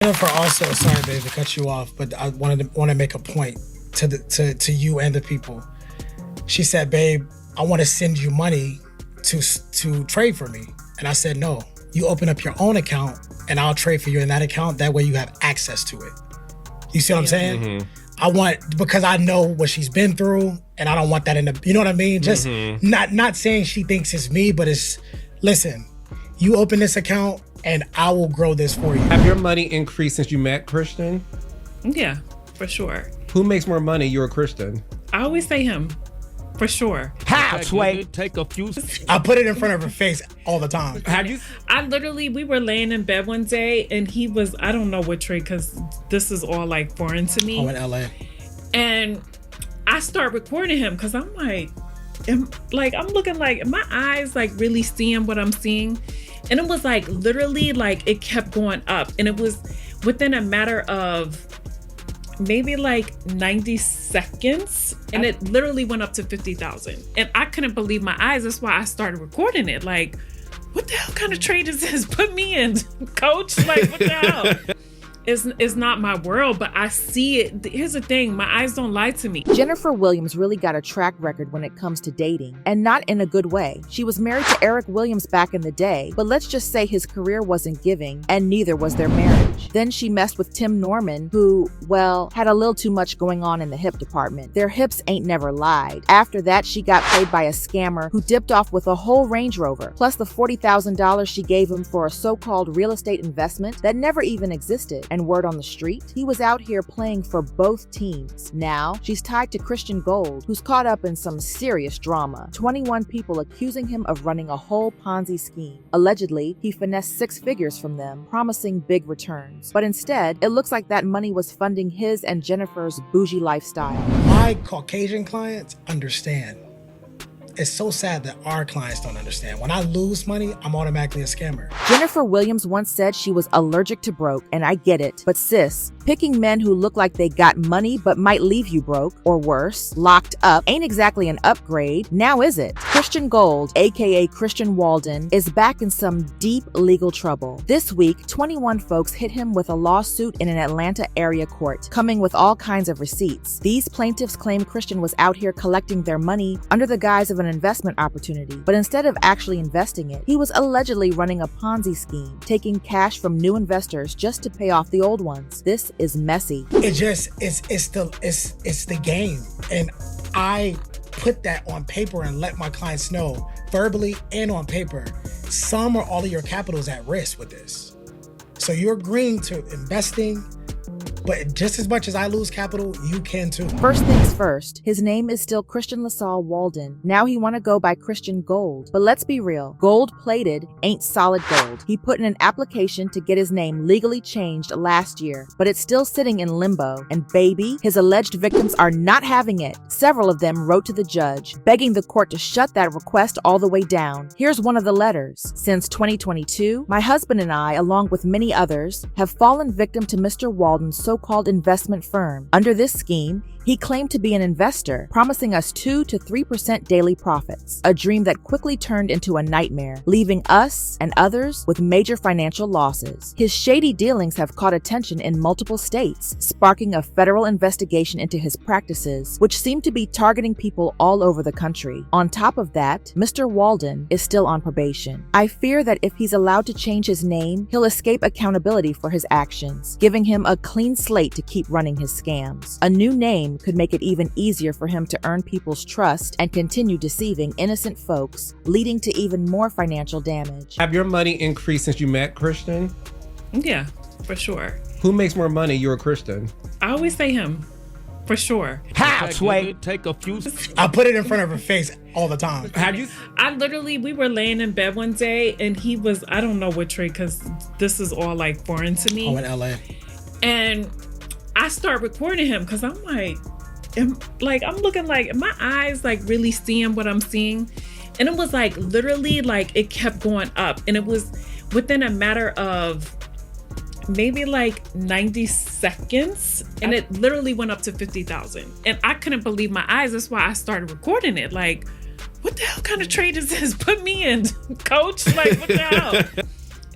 Jennifer also, sorry, babe, to cut you off, but I want to make a point to you and the people. She said, babe, I want to send you money to trade for me. And I said, no, you open up your own account and I'll trade for you in that account. That way you have access to it. You see what I'm saying? Mm-hmm. Because I know what she's been through and I don't want that you know what I mean? Just not saying she thinks it's me, but listen, you open this account and I will grow this for you. Have your money increased since you met Christian? Yeah, for sure. Who makes more money, you or Christian? I always say him, for sure. How, Sway? Take a few. I put it in front of her face all the time. We were laying in bed one day and he was, I don't know what trade, because this is all like foreign to me. Oh, in LA. And I start recording him because I'm like, I'm looking like, my eyes like really seeing what I'm seeing? And it was like, literally like it kept going up. And it was within a matter of maybe like 90 seconds. And it literally went up to 50,000. And I couldn't believe my eyes. That's why I started recording it. Like, what the hell kind of trade is this? Put me in, coach. Like, what the hell? It's not my world, but I see it. Here's the thing, my eyes don't lie to me. Jennifer Williams really got a track record when it comes to dating, and not in a good way. She was married to Eric Williams back in the day, but let's just say his career wasn't giving, and neither was their marriage. Then she messed with Tim Norman, who, well, had a little too much going on in the hip department. Their hips ain't never lied. After that, she got played by a scammer who dipped off with a whole Range Rover, plus the $40,000 she gave him for a so-called real estate investment that never even existed. And word on the street, he was out here playing for both teams. Now, she's tied to Christian Gold, who's caught up in some serious drama. 21 people accusing him of running a whole Ponzi scheme. Allegedly, he finessed 6 figures from them, promising big returns. But instead, it looks like that money was funding his and Jennifer's bougie lifestyle. My Caucasian clients understand. It's so sad that our clients don't understand. When I lose money, I'm automatically a scammer. Jennifer Williams once said she was allergic to broke, and I get it. But sis, picking men who look like they got money but might leave you broke, or worse, locked up, ain't exactly an upgrade, now is it? Christian Gold, aka Christian Walden, is back in some deep legal trouble. This week, 21 folks hit him with a lawsuit in an Atlanta area court, coming with all kinds of receipts. These plaintiffs claim Christian was out here collecting their money under the guise of an investment opportunity, but instead of actually investing it, he was allegedly running a Ponzi scheme, taking cash from new investors just to pay off the old ones. This is messy. It's the game, and I put that on paper and let my clients know, verbally and on paper, some or all of your capital is at risk with this. So you're agreeing to investing, but just as much as I lose capital, you can too. First things first, his name is still Christian LaSalle Walden. Now he want to go by Christian Gold. But let's be real, gold-plated ain't solid gold. He put in an application to get his name legally changed last year, but it's still sitting in limbo. And baby, his alleged victims are not having it. Several of them wrote to the judge, begging the court to shut that request all the way down. Here's one of the letters. Since 2022, my husband and I, along with many others, have fallen victim to Mr. Walden's so-called investment firm. Under this scheme, he claimed to be an investor, promising us 2 to 3% daily profits, a dream that quickly turned into a nightmare, leaving us and others with major financial losses. His shady dealings have caught attention in multiple states, sparking a federal investigation into his practices, which seem to be targeting people all over the country. On top of that, Mr. Walden is still on probation. I fear that if he's allowed to change his name, he'll escape accountability for his actions, giving him a clean slate to keep running his scams. A new name could make it even easier for him to earn people's trust and continue deceiving innocent folks, leading to even more financial damage. Have your money increased since you met Christian? Yeah, for sure. Who makes more money, you or Christian? I always say him, for sure. How, Sway? Take a few. I put it in front of her face all the time. We were laying in bed one day and he was, I don't know what trade, because this is all like foreign to me. Oh, in LA. And I start recording him because I'm like, I'm looking like, my eyes like really seeing what I'm seeing? And it was like, literally like it kept going up. And it was within a matter of maybe like 90 seconds. And it literally went up to 50,000. And I couldn't believe my eyes. That's why I started recording it. Like, what the hell kind of trade is this? Put me in, coach. Like, what the hell?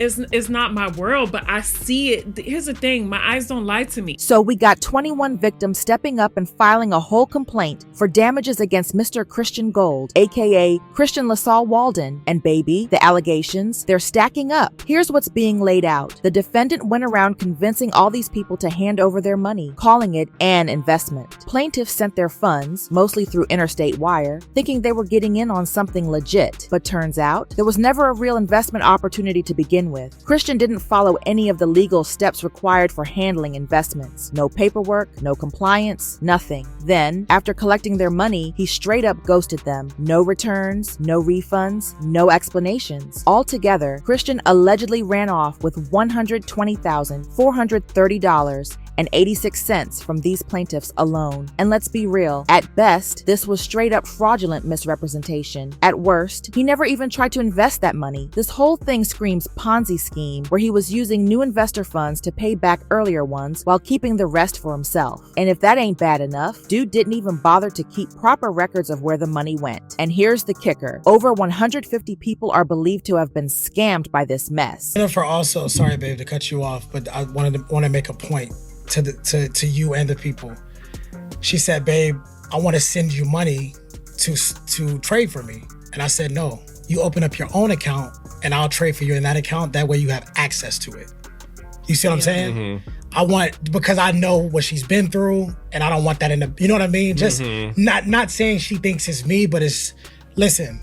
is not my world, but I see it. Here's the thing, my eyes don't lie to me. So we got 21 victims stepping up and filing a whole complaint for damages against Mr. Christian Gold, aka Christian LaSalle Walden. And baby, the allegations, they're stacking up. Here's what's being laid out. The defendant went around convincing all these people to hand over their money, calling it an investment. Plaintiffs sent their funds, mostly through interstate wire, thinking they were getting in on something legit. But turns out, there was never a real investment opportunity to begin with. Christian didn't follow any of the legal steps required for handling investments. No paperwork, no compliance, nothing. Then, after collecting their money, he straight up ghosted them. No returns, no refunds, no explanations. Altogether, Christian allegedly ran off with $120,430.86 from these plaintiffs alone. And let's be real, at best, this was straight up fraudulent misrepresentation. At worst, he never even tried to invest that money. This whole thing screams Ponzi scheme, where he was using new investor funds to pay back earlier ones while keeping the rest for himself. And if that ain't bad enough, dude didn't even bother to keep proper records of where the money went. And here's the kicker. Over 150 people are believed to have been scammed by this mess. Jennifer also, sorry babe to cut you off, but I want to make a point to you and the people. She said, babe, I want to send you money to trade for me. And I said, no, you open up your own account and I'll trade for you in that account. That way you have access to it. You see what I'm saying? Mm-hmm. Because I know what she's been through and I don't want that you know what I mean? Just not saying she thinks it's me, but it's, listen,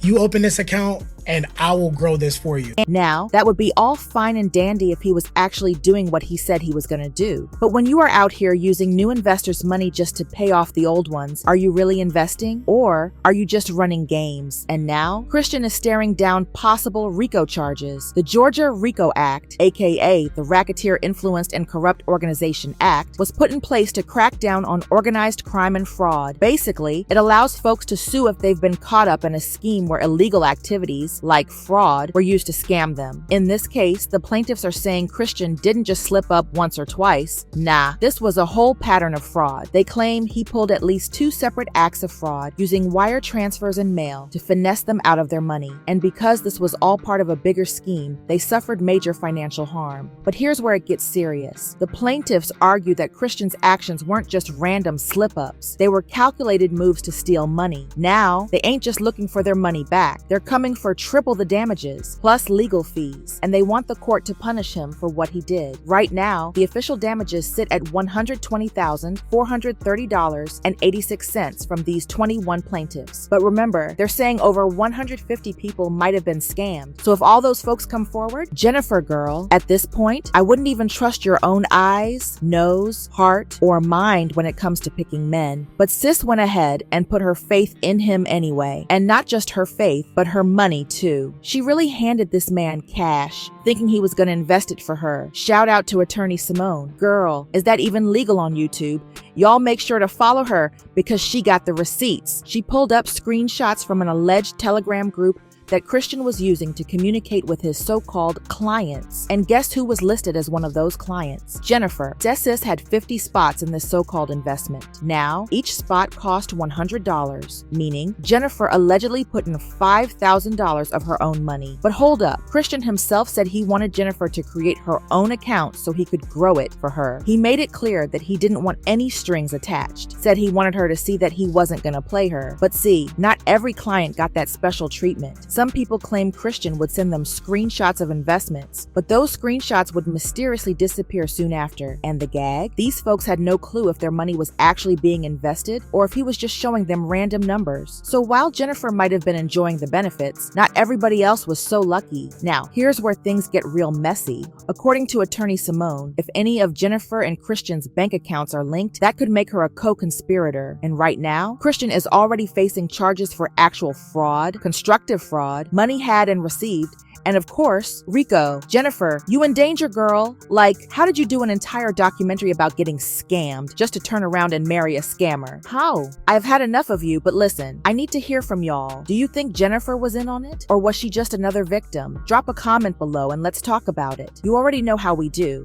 you open this account and I will grow this for you. Now, that would be all fine and dandy if he was actually doing what he said he was going to do. But when you are out here using new investors' money just to pay off the old ones, are you really investing? Or are you just running games? And now, Christian is staring down possible RICO charges. The Georgia RICO Act, aka the Racketeer Influenced and Corrupt Organization Act, was put in place to crack down on organized crime and fraud. Basically, it allows folks to sue if they've been caught up in a scheme where illegal activities, like fraud, were used to scam them. In this case, the plaintiffs are saying Christian didn't just slip up once or twice. Nah, this was a whole pattern of fraud. They claim he pulled at least 2 separate acts of fraud using wire transfers and mail to finesse them out of their money. And because this was all part of a bigger scheme, they suffered major financial harm. But here's where it gets serious. The plaintiffs argue that Christian's actions weren't just random slip-ups. They were calculated moves to steal money. Now, they ain't just looking for their money back. They're coming for triple the damages, plus legal fees, and they want the court to punish him for what he did. Right now, the official damages sit at $120,430.86 from these 21 plaintiffs. But remember, they're saying over 150 people might have been scammed. So if all those folks come forward, Jennifer girl, at this point, I wouldn't even trust your own eyes, nose, heart, or mind when it comes to picking men. But sis went ahead and put her faith in him anyway. And not just her faith, but her money too. She really handed this man cash, thinking he was going to invest it for her. Shout out to attorney Simone. Girl, is that even legal on YouTube? Y'all make sure to follow her because she got the receipts. She pulled up screenshots from an alleged Telegram group that Christian was using to communicate with his so-called clients. And guess who was listed as one of those clients? Jennifer. Sis had 50 spots in this so-called investment. Now, each spot cost $100, meaning Jennifer allegedly put in $5,000 of her own money. But hold up, Christian himself said he wanted Jennifer to create her own account so he could grow it for her. He made it clear that he didn't want any strings attached, said he wanted her to see that he wasn't gonna play her. But see, not every client got that special treatment. Some people claim Christian would send them screenshots of investments, but those screenshots would mysteriously disappear soon after. And the gag? These folks had no clue if their money was actually being invested or if he was just showing them random numbers. So while Jennifer might have been enjoying the benefits, not everybody else was so lucky. Now, here's where things get real messy. According to attorney Simone, if any of Jennifer and Christian's bank accounts are linked, that could make her a co-conspirator. And right now, Christian is already facing charges for actual fraud, constructive fraud, money had and received, and of course, RICO. Jennifer, you in danger, girl. Like, how did you do an entire documentary about getting scammed just to turn around and marry a scammer? How? I've had enough of you, but listen, I need to hear from y'all. Do you think Jennifer was in on it? Or was she just another victim? Drop a comment below and let's talk about it. You already know how we do.